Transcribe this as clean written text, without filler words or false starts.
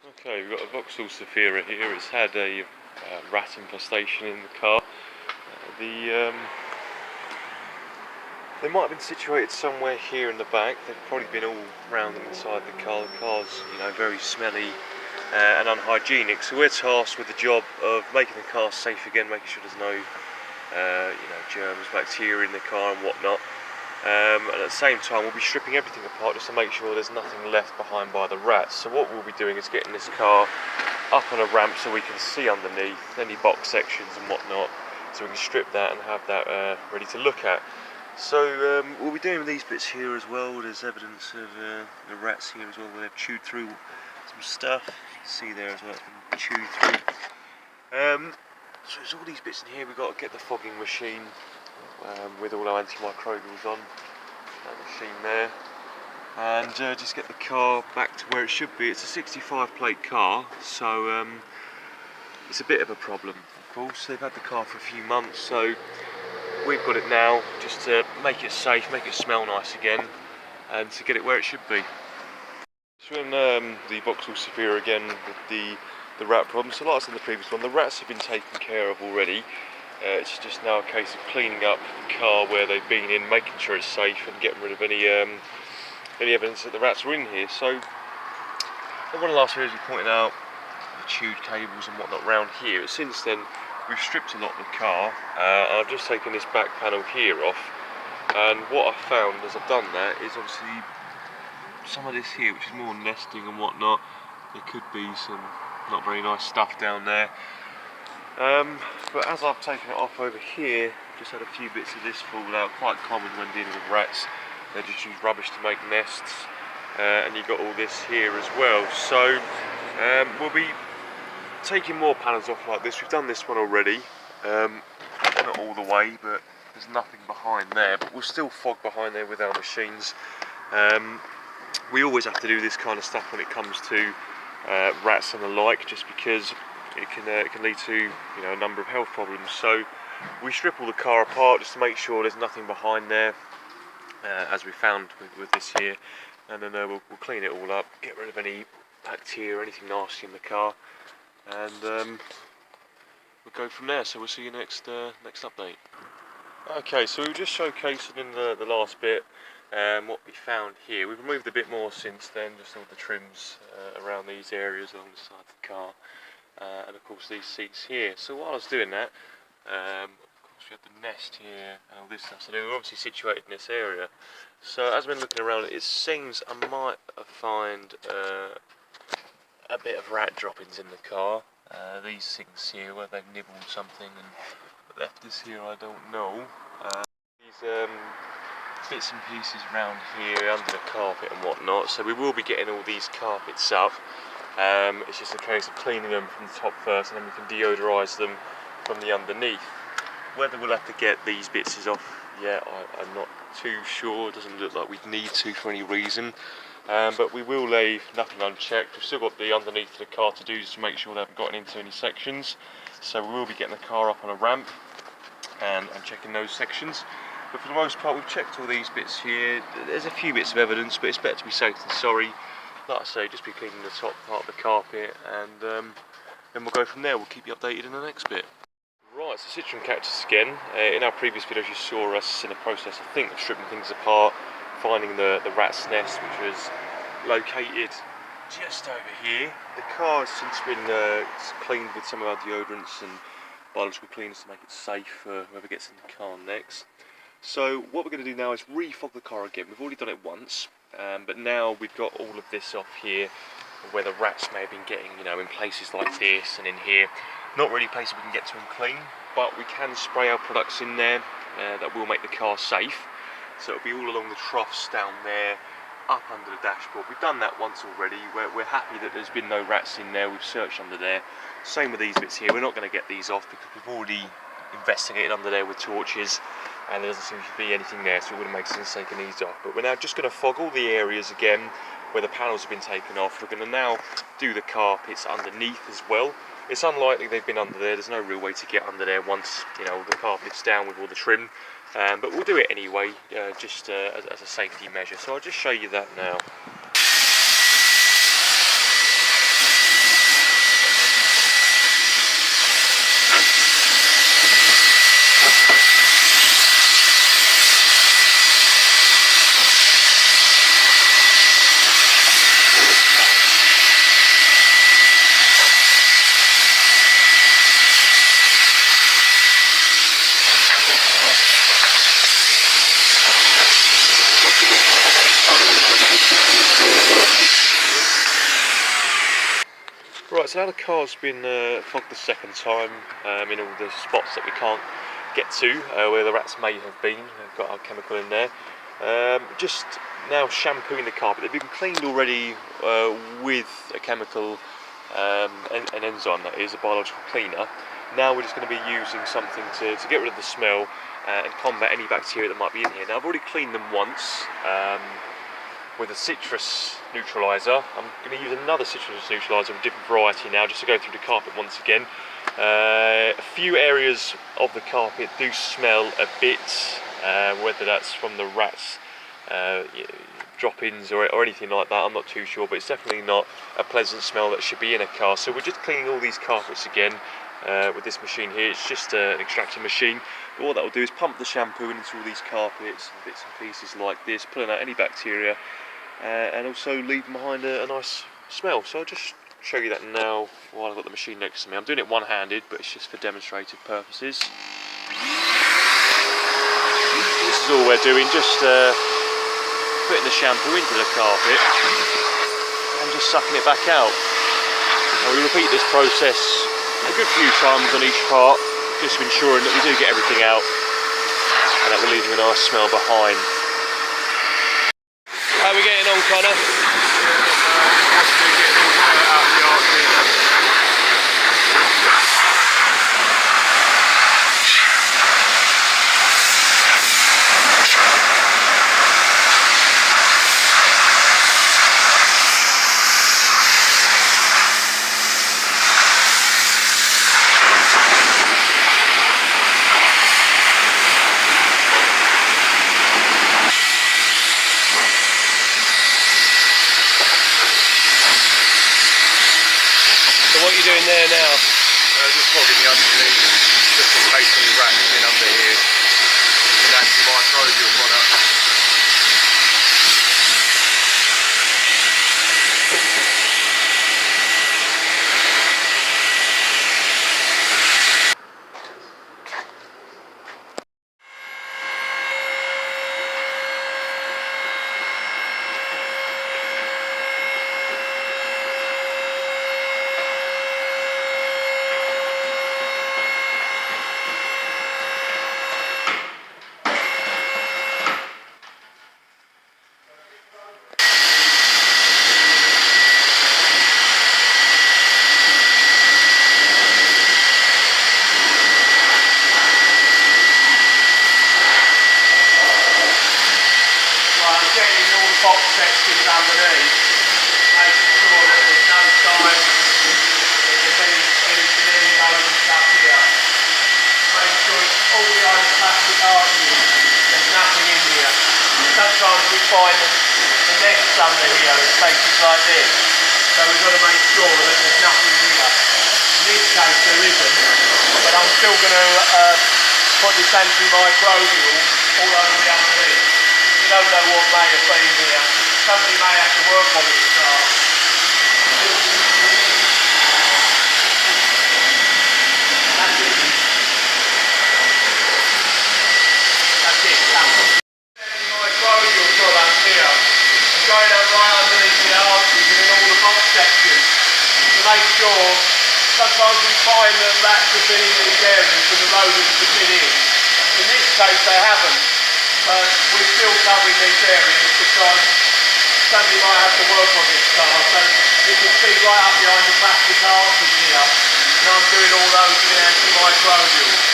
Okay, we've got a Vauxhall Zafira here. It's had a rat infestation in the car. They might have been situated somewhere here in the back. They've probably been all round and inside the car. The car's, very smelly and unhygienic. So we're tasked with the job of making the car safe again, making sure there's no, germs, bacteria in the car and whatnot. And at the same time, we'll be stripping everything apart just to make sure there's nothing left behind by the rats. So what we'll be doing is getting this car up on a ramp so we can see underneath any box sections and whatnot, so we can strip that and have that ready to look at. So we'll be doing these bits here as well. There's evidence of the rats here as well, where they've chewed through some stuff. You can see there as well, it's been chewed through. So there's all these bits in here. We've got to get the fogging machine with all our antimicrobials on that machine there, and just get the car back to where it should be. It's a 65 plate car, so it's a bit of a problem, of course. They've had the car for a few months, so we've got it now just to make it safe, make it smell nice again, and to get it where it should be. So in the Vauxhall Zafira again with the rat problem. So like I said in the previous one, the rats have been taken care of already. It's just now a case of cleaning up the car where they've been in, making sure it's safe and getting rid of any evidence that the rats were in here. So in one of the last videos we pointed out the chewed cables and whatnot around here. Since then we've stripped a lot of the car. I've just taken this back panel here off, and what I've found as I've done that is obviously some of this here, which is more nesting and whatnot. There could be some not very nice stuff down there. But as I've taken it off over here, just had a few bits of this fall out. Quite common when dealing with rats. They just use rubbish to make nests, and you've got all this here as well. So we'll be taking more panels off like this. We've done this one already, not all the way, but there's nothing behind there. But we'll still fog behind there with our machines. We always have to do this kind of stuff when it comes to rats and the like, just because it can lead to a number of health problems. So we strip all the car apart just to make sure there's nothing behind there, as we found with this here, and then we'll clean it all up, get rid of any bacteria or anything nasty in the car, and we'll go from there. So we'll see you next update. Okay, so we were just showcasing in the last bit what we found here. We've removed a bit more since then, just all the trims around these areas along the side of the car. And of course these seats here. So while I was doing that, of course we had the nest here and all this stuff. So they were obviously situated in this area. So as I've been looking around, it seems I might find a bit of rat droppings in the car. These things here, where they've nibbled something and left this here, I don't know. These bits and pieces around here under the carpet and whatnot. So we will be getting all these carpets up. It's just a case of cleaning them from the top first, and then we can deodorise them from the underneath. Whether we'll have to get these bits off yet, I'm not too sure. It doesn't look like we'd need to for any reason, but we will leave nothing unchecked. We've still got the underneath of the car to do, just to make sure they haven't gotten into any sections. So we will be getting the car up on a ramp and checking those sections. But for the most part, we've checked all these bits here. There's a few bits of evidence, but it's better to be safe than sorry. Like I say, just be cleaning the top part of the carpet, and then we'll go from there. We'll keep you updated in the next bit. Right, so citron cactus again. In our previous videos you saw us in the process, I think, of stripping things apart, finding the rat's nest, which was located just over here. The car has since been cleaned with some of our deodorants and biological cleaners to make it safe for whoever gets in the car next. So what we're going to do now is refog the car again. We've already done it once. But now we've got all of this off here where the rats may have been getting, in places like this and in here. Not really places we can get to and clean, but we can spray our products in there that will make the car safe. So it'll be all along the troughs down there, up under the dashboard. We've done that once already. We're happy that there's been no rats in there. We've searched under there. Same with these bits here. We're not going to get these off because we've already investigated under there with torches, and there doesn't seem to be anything there, so it wouldn't make sense taking these off. But we're now just going to fog all the areas again where the panels have been taken off. We're going to now do the carpets underneath as well. It's unlikely they've been under there. There's no real way to get under there once the carpet's down with all the trim, but we'll do it anyway, just as a safety measure. So I'll just show you that now. Right, so now the car's been fogged the second time in all the spots that we can't get to, where the rats may have been. We've got our chemical in there. Just now shampooing the carpet. They've been cleaned already with a chemical, an enzyme that is, a biological cleaner. Now we're just going to be using something to get rid of the smell and combat any bacteria that might be in here. Now I've already cleaned them once with a citrus neutraliser. I'm going to use another citrus neutraliser of a different variety now, just to go through the carpet once again. A few areas of the carpet do smell a bit, whether that's from the rats drop-ins or anything like that, I'm not too sure, but it's definitely not a pleasant smell that should be in a car. So we're just cleaning all these carpets again with this machine here. It's just an extractor machine, but what that will do is pump the shampoo into all these carpets and bits and pieces like this, pulling out any bacteria and also leaving behind a nice smell. So I'll just show you that now while I've got the machine next to me. I'm doing it one-handed, but it's just for demonstrative purposes. This is all we're doing, just putting the shampoo into the carpet and just sucking it back out. And we repeat this process a good few times on each part, just ensuring that we do get everything out and that we're leaving a nice smell behind. How are we getting on, Connor? What are you doing there now? Just fogging the underneath, just in case any rats get under here. It's an antimicrobial product. Box sections underneath, making sure that there's no sign that there's any loads up here. Make sure it's all behind the plastic arches, there's nothing in here. Sometimes we find the nests under here in places like this, so we've got to make sure that there's nothing here. In this case there isn't, but I'm still going to put this antimicrobial all over the underneath. You don't know what may have been here. Somebody may have to work on this car. That's it. That's it, done. Microbial product here. I'm going up right underneath the arches and in all the box sections to make sure. Sometimes we find that rats have been in these areas for the rodents to fit in. In this case they haven't. But we're still covering these areas because somebody might have to work on this car. So you can see right up behind the plastic arches here, and I'm doing all those with antimicrobial.